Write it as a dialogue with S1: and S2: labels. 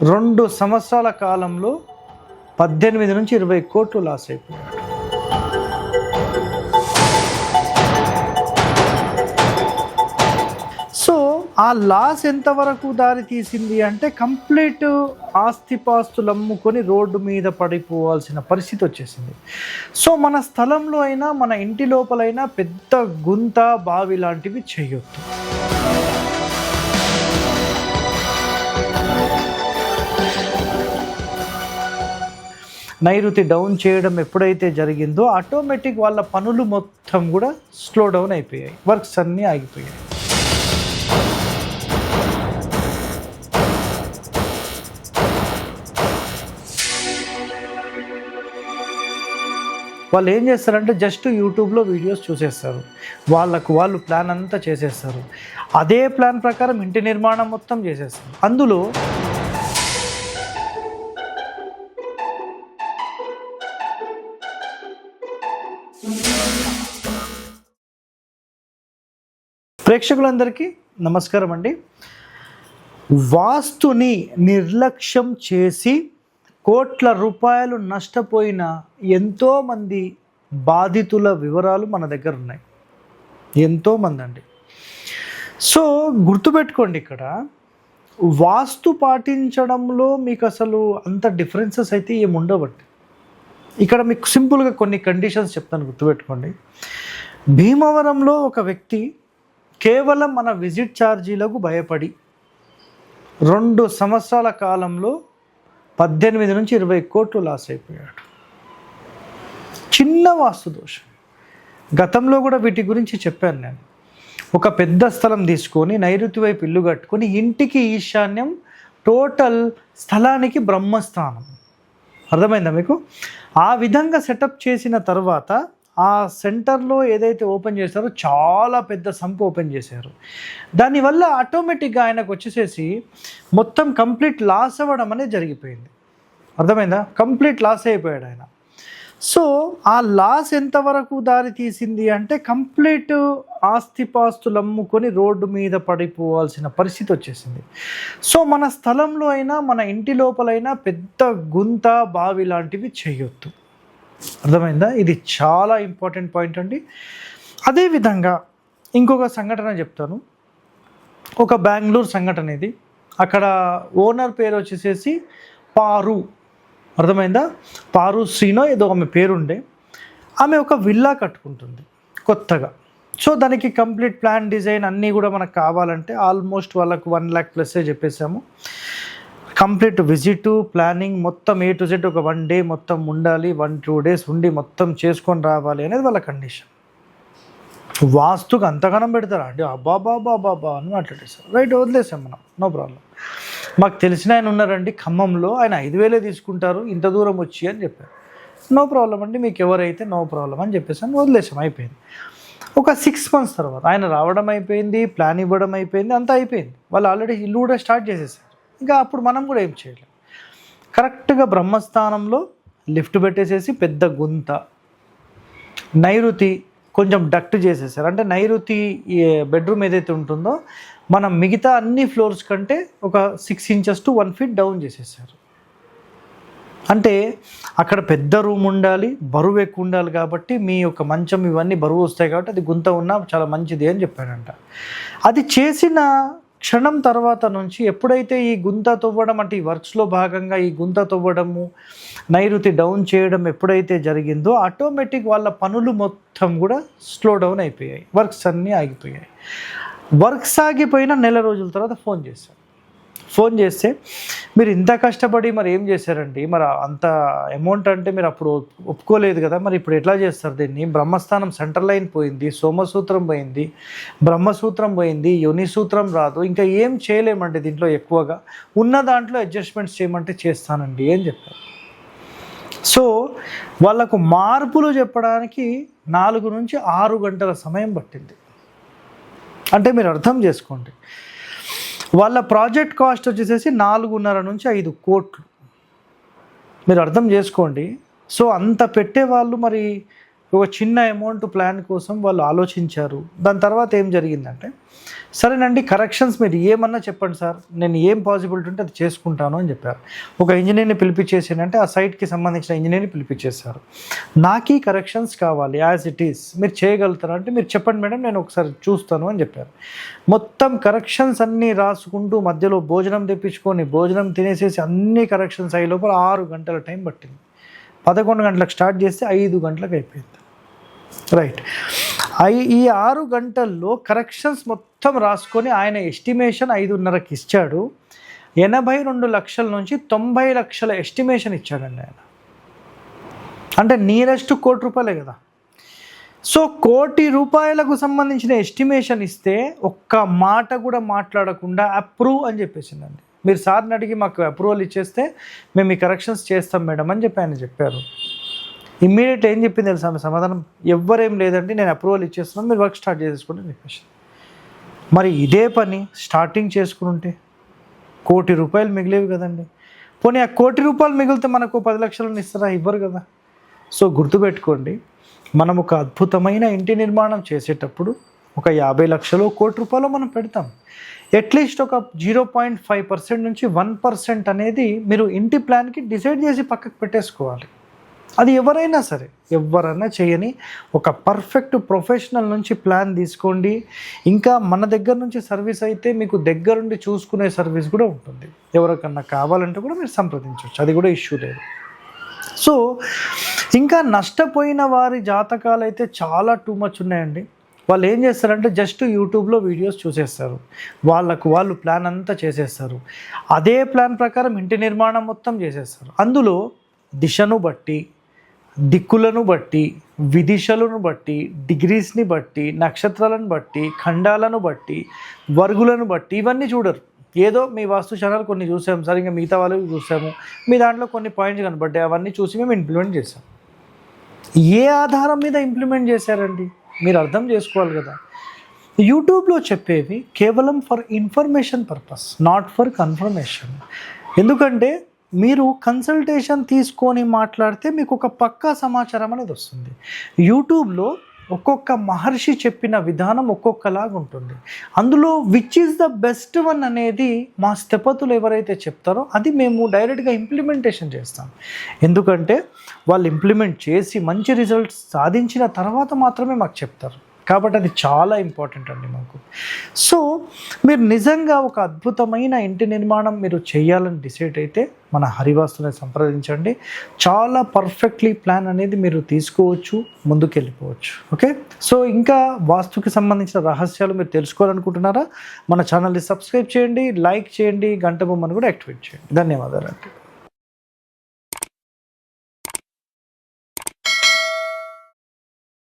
S1: 2 సంవత్సరాల కాలంలో 18 నుంచి 20 కోట్లు లాస్ అయిపోయాడు. సో ఆ లాస్ ఎంతవరకు దారి తీసింది అంటే కంప్లీట్ ఆస్తిపాస్తులు అమ్ముకొని రోడ్డు మీద పడిపోవాల్సిన పరిస్థితి వచ్చేసింది. సో మన స్థలంలో అయినా మన ఇంటి లోపలైనా పెద్ద గుంత బావి లాంటివి చేయొద్దు. నైరుతి డౌన్ చేయడం ఎప్పుడైతే జరిగిందో ఆటోమేటిక్ వాళ్ళ పనులు మొత్తం కూడా స్లో డౌన్ అయిపోయాయి, వర్క్స్ అన్నీ ఆగిపోయాయి. వాళ్ళు ఏం చేస్తారంటే జస్ట్ యూట్యూబ్లో వీడియోస్ చూసేస్తారు, వాళ్ళు ప్లాన్ అంతా చేసేస్తారు. అదే ప్లాన్ ప్రకారం ఇంటి నిర్మాణం మొత్తం చేసేస్తారు. అందులో ప్రేక్షకులందరికీ నమస్కారం అండి. వాస్తుని నిర్లక్ష్యం చేసి కోట్ల రూపాయలు నష్టపోయిన ఎంతోమంది బాధితుల వివరాలు మన దగ్గర ఉన్నాయి, ఎంతోమంది అండి. సో గుర్తుపెట్టుకోండి, ఇక్కడ వాస్తు పాటించడంలో మీకు అసలు అంత డిఫరెన్సెస్ అయితే ఏముండవండి. ఇక్కడ మీకు సింపుల్గా కొన్ని కండిషన్స్ చెప్తాను, గుర్తుపెట్టుకోండి. భీమవరంలో ఒక వ్యక్తి కేవలం మన విజిట్ ఛార్జీలకు భయపడి 2 సంవత్సరాల కాలంలో 18 నుంచి 20 కోట్లు లాస్ అయిపోయాడు. చిన్న వాస్తు దోషం. గతంలో కూడా వీటి గురించి చెప్పాను నేను. ఒక పెద్ద స్థలం తీసుకొని నైరుతి వైపు ఇల్లు కట్టుకొని ఇంటికి ఈశాన్యం, టోటల్ స్థలానికి బ్రహ్మస్థానం. అర్థమైందా మీకు? ఆ విధంగా సెటప్ చేసిన తర్వాత ఆ సెంటర్లో ఏదైతే ఓపెన్ చేశారో చాలా పెద్ద సంప్ ఓపెన్ చేశారు. దానివల్ల ఆటోమేటిక్గా ఆయనకు వచ్చేసేసి మొత్తం కంప్లీట్ లాస్ అవ్వడం అనేది జరిగిపోయింది. అర్థమైందా? కంప్లీట్ లాస్ అయిపోయాడు ఆయన. సో ఆ లాస్ ఎంతవరకు దారి తీసింది అంటే కంప్లీట్ ఆస్తిపాస్తులు అమ్ముకొని రోడ్డు మీద పడిపోవాల్సిన పరిస్థితి వచ్చేసింది. సో మన స్థలంలో అయినా మన ఇంటి లోపలైనా పెద్ద గుంత బావి లాంటివి చేయొద్దు. అర్థమైందా? ఇది చాలా ఇంపార్టెంట్ పాయింట్ అండి. అదేవిధంగా ఇంకొక సంఘటన చెప్తాను. ఒక బెంగళూరు సంఘటన ఇది. అక్కడ ఓనర్ పేరు వచ్చేసేసి పారు. అర్థమైందా? పారు శ్రీనో ఏదో ఆమె పేరుండే. ఆమె ఒక విల్లా కట్టుకుంటుంది కొత్తగా. సో దానికి కంప్లీట్ ప్లాన్, డిజైన్ అన్నీ కూడా మనకు కావాలంటే ఆల్మోస్ట్ వాళ్ళకు 1 lakh ప్లస్ చెప్పేసాము. కంప్లీట్ విజిట్, ప్లానింగ్ మొత్తం A to Z ఒక 1 day మొత్తం ఉండాలి, 1-2 days ఉండి మొత్తం చేసుకొని రావాలి అనేది వాళ్ళ కండిషన్. వాస్తుకు అంతగానం పెడతారా అండి? అబ్బాబాబాబాబా అని మాట్లాడేశారు. రైట్, వదిలేసాం మనం, నో ప్రాబ్లం. మాకు తెలిసిన ఆయన ఉన్నారండి ఖమ్మంలో, ఆయన 5,000 తీసుకుంటారు ఇంత దూరం వచ్చి అని చెప్పారు. నో ప్రాబ్లం అండి, మీకు ఎవరైతే నో ప్రాబ్లం అని చెప్పేసాను, వదిలేసాం, అయిపోయింది. ఒక 6 months తర్వాత ఆయన రావడం అయిపోయింది, ప్లాన్ ఇవ్వడం అయిపోయింది, అంతా అయిపోయింది. వాళ్ళు ఆల్రెడీ ఇల్లు కూడా స్టార్ట్ చేసేసారు. ఇంకా అప్పుడు మనం కూడా ఏం చేయలేం. కరెక్ట్గా బ్రహ్మస్థానంలో లిఫ్ట్ పెట్టేసేసి పెద్ద గుంత, నైరుతి కొంచెం డక్ట్ చేసేసారు. అంటే నైరుతి బెడ్రూమ్ ఏదైతే ఉంటుందో మనం మిగతా అన్ని ఫ్లోర్స్ కంటే ఒక 6 inches to 1 feet డౌన్ చేసేసారు. అంటే అక్కడ పెద్ద రూమ్ ఉండాలి, బరువు ఎక్కువ ఉండాలి, కాబట్టి మీ యొక్క మంచం ఇవన్నీ బరువు వస్తాయి, కాబట్టి అది గుంత ఉన్నా చాలా మంచిది అని చెప్పాడంట. అది చేసిన క్షణం తర్వాత నుంచి ఎప్పుడైతే ఈ గుంత తవ్వడం, అంటే ఈ వర్క్స్లో భాగంగా ఈ గుంత తవ్వడము, నైరుతి డౌన్ చేయడం ఎప్పుడైతే జరిగిందో ఆటోమేటిక్ వాళ్ళ పనులు మొత్తం కూడా స్లో డౌన్ అయిపోయాయి, వర్క్స్ అన్నీ ఆగిపోయాయి. వర్క్స్ ఆగిపోయిన 1 నెల రోజుల తర్వాత ఫోన్ చేస్తే మీరు ఇంత కష్టపడి మరి ఏం చేశారండి, మరి అంత అమౌంట్ అంటే మీరు అప్పుడు ఒప్పుకోలేదు కదా, మరి ఇప్పుడు ఎట్లా చేస్తారు దీన్ని? బ్రహ్మస్థానం సెంటర్ లైన్ పోయింది, సోమసూత్రం పోయింది, బ్రహ్మసూత్రం పోయింది, యోనిసూత్రం రాదు, ఇంకా ఏం చేయలేమండి దీంట్లో, ఎక్కువగా ఉన్న దాంట్లో అడ్జస్ట్మెంట్స్ చేయమంటే చేస్తానండి అని చెప్పారు. సో వాళ్ళకు మార్పులు చెప్పడానికి 4 నుంచి 6 గంటల సమయం పట్టింది. అంటే మీరు అర్థం చేసుకోండి, వాళ్ళ ప్రాజెక్ట్ కాస్ట్ వచ్చేసేసి 4.5 నుంచి 5 కోట్లు. మీరు అర్థం చేసుకోండి. సో అంత పెట్టేవాళ్ళు మరి ఒక చిన్న అమౌంట్ ప్లాన్ కోసం వాళ్ళు ఆలోచించారు. దాని తర్వాత ఏం జరిగిందంటే, సరేనండి కరెక్షన్స్ మీరు ఏమన్నా చెప్పండి సార్, నేను ఏం పాసిబిలిటీ ఉంటే అది చేసుకుంటాను అని చెప్పారు. ఒక ఇంజనీర్ని పిలిపించేసానంటే ఆ సైట్కి సంబంధించిన ఇంజనీర్ని పిలిపించేశారు. నాకు ఈ కరెక్షన్స్ కావాలి యాజ్ ఇట్ ఈస్, మీరు చేయగలుగుతారా అంటే మీరు చెప్పండి మేడం నేను ఒకసారి చూస్తాను అని చెప్పారు. మొత్తం కరెక్షన్స్ అన్నీ రాసుకుంటూ మధ్యలో భోజనం తెప్పించుకొని భోజనం తినేసేసి అన్ని కరెక్షన్స్ అయ్యే లోపల 6 గంటల టైం పట్టింది. 11 గంటలకు స్టార్ట్ చేస్తే 5 గంటలకు అయిపోయింది. రైట్, ఈ 6 గంటల్లో కరెక్షన్స్ మొత్తం రాసుకొని ఆయన ఎస్టిమేషన్ 5:30కి ఇచ్చాడు. 82 లక్షల నుంచి 90 లక్షల ఎస్టిమేషన్ ఇచ్చాడండి ఆయన. అంటే నియరెస్ట్ ₹1,00,00,000 కదా. సో ₹1,00,00,000కు సంబంధించిన ఎస్టిమేషన్ ఇస్తే ఒక్క మాట కూడా మాట్లాడకుండా అప్రూవ్ అని చెప్పేసిందండి. మీరు సార్ని అడిగి మాకు అప్రూవల్ ఇచ్చేస్తే మేము ఈ కరెక్షన్స్ చేస్తాం మేడం అని చెప్పి ఆయన చెప్పారు. ఇమ్మీడియట్ ఏం చెప్పింది తెలుసా ఆమె సమాధానం, ఎవ్వరేం లేదండి నేను అప్రూవల్ ఇచ్చేస్తున్నాను, మీరు వర్క్ స్టార్ట్ చేసేసుకోండి అని చెప్పేసి. మరి ఇదే పని స్టార్టింగ్ చేసుకుని ఉంటే ₹1,00,00,000 మిగిలేవి కదండి. పోనీ ఆ ₹1,00,00,000 మిగిలితే మనకు 10 లక్షలను ఇస్తారా? ఇవ్వరు కదా. సో గుర్తుపెట్టుకోండి, మనం ఒక అద్భుతమైన ఇంటి నిర్మాణం చేసేటప్పుడు ఒక 50 లక్షలు ₹1,00,00,000 మనం పెడతాం. అట్లీస్ట్ ఒక 0.5% నుంచి 1% అనేది మీరు ఇంటి ప్లాన్కి డిసైడ్ చేసి పక్కకు పెట్టేసుకోవాలి. అది ఎవరైనా సరే, ఎవరైనా చేయని ఒక పర్ఫెక్ట్ ప్రొఫెషనల్ నుంచి ప్లాన్ తీసుకోండి. ఇంకా మన దగ్గర నుంచి సర్వీస్ అయితే మీకు దగ్గరుండి చూసుకునే సర్వీస్ కూడా ఉంటుంది. ఎవరికన్నా కావాలంటే కూడా మీరు సంప్రదించవచ్చు, అది కూడా ఇష్యూ లేదు. సో ఇంకా నష్టపోయిన వారి జాతకాలు అయితే చాలా టూ మచ్ ఉన్నాయండి. వాళ్ళు ఏం చేస్తారంటే జస్ట్ యూట్యూబ్లో వీడియోస్ చూసేస్తారు, వాళ్ళు ప్లాన్ అంతా చేసేస్తారు. అదే ప్లాన్ ప్రకారం ఇంటి నిర్మాణం మొత్తం చేసేస్తారు. అందులో దిశను బట్టి, దిక్కులను బట్టి, విదిశలను బట్టి, డిగ్రీస్ని బట్టి, నక్షత్రాలను బట్టి, ఖండాలను బట్టి, వర్గులను బట్టి ఇవన్నీ చూడరు. ఏదో మీ వాస్తు ఛానల్ కొన్ని చూసాము సార్, ఇంకా మిగతా వాళ్ళవి చూసాము, మీ దాంట్లో కొన్ని పాయింట్స్ కనబడ్డాయి, అవన్నీ చూసి మేము ఇంప్లిమెంట్ చేసాం. ఏ ఆధారం మీద ఇంప్లిమెంట్ చేశారండి మీరు అర్థం చేసుకోవాలి కదా. యూట్యూబ్లో చెప్పేవి కేవలం for information purpose, not for confirmation. ఎందుకంటే మీరు కన్సల్టేషన్ తీసుకొని మాట్లాడితే మీకు ఒక పక్కా సమాచారం అనేది వస్తుంది. యూట్యూబ్లో ఒక్కొక్క మహర్షి చెప్పిన విధానం ఒక్కొక్కలాగా ఉంటుంది. అందులో which is the best one అనేది మా స్థపతులు ఎవరైతే చెప్తారో అది మేము డైరెక్ట్గా ఇంప్లిమెంటేషన్ చేస్తాం. ఎందుకంటే వాళ్ళు ఇంప్లిమెంట్ చేసి మంచి రిజల్ట్స్ సాధించిన తర్వాత మాత్రమే మాకు చెప్తారు. కాబట్టి అది చాలా ఇంపార్టెంట్ అండి మాకు. సో మీరు నిజంగా ఒక అద్భుతమైన ఇంటి నిర్మాణం మీరు చేయాలని డిసైడ్ అయితే మన హరివాస్తుని సంప్రదించండి. చాలా పర్ఫెక్ట్లీ ప్లాన్ అనేది మీరు తీసుకోవచ్చు, ముందుకెళ్ళిపోవచ్చు. ఓకే, సో ఇంకా వాస్తుకి సంబంధించిన రహస్యాలు మీరు తెలుసుకోవాలనుకుంటున్నారా? మన ఛానల్ని సబ్స్క్రైబ్ చేయండి, లైక్ చేయండి, గంట బొమ్మను కూడా యాక్టివేట్ చేయండి. ధన్యవాదాలు అండి.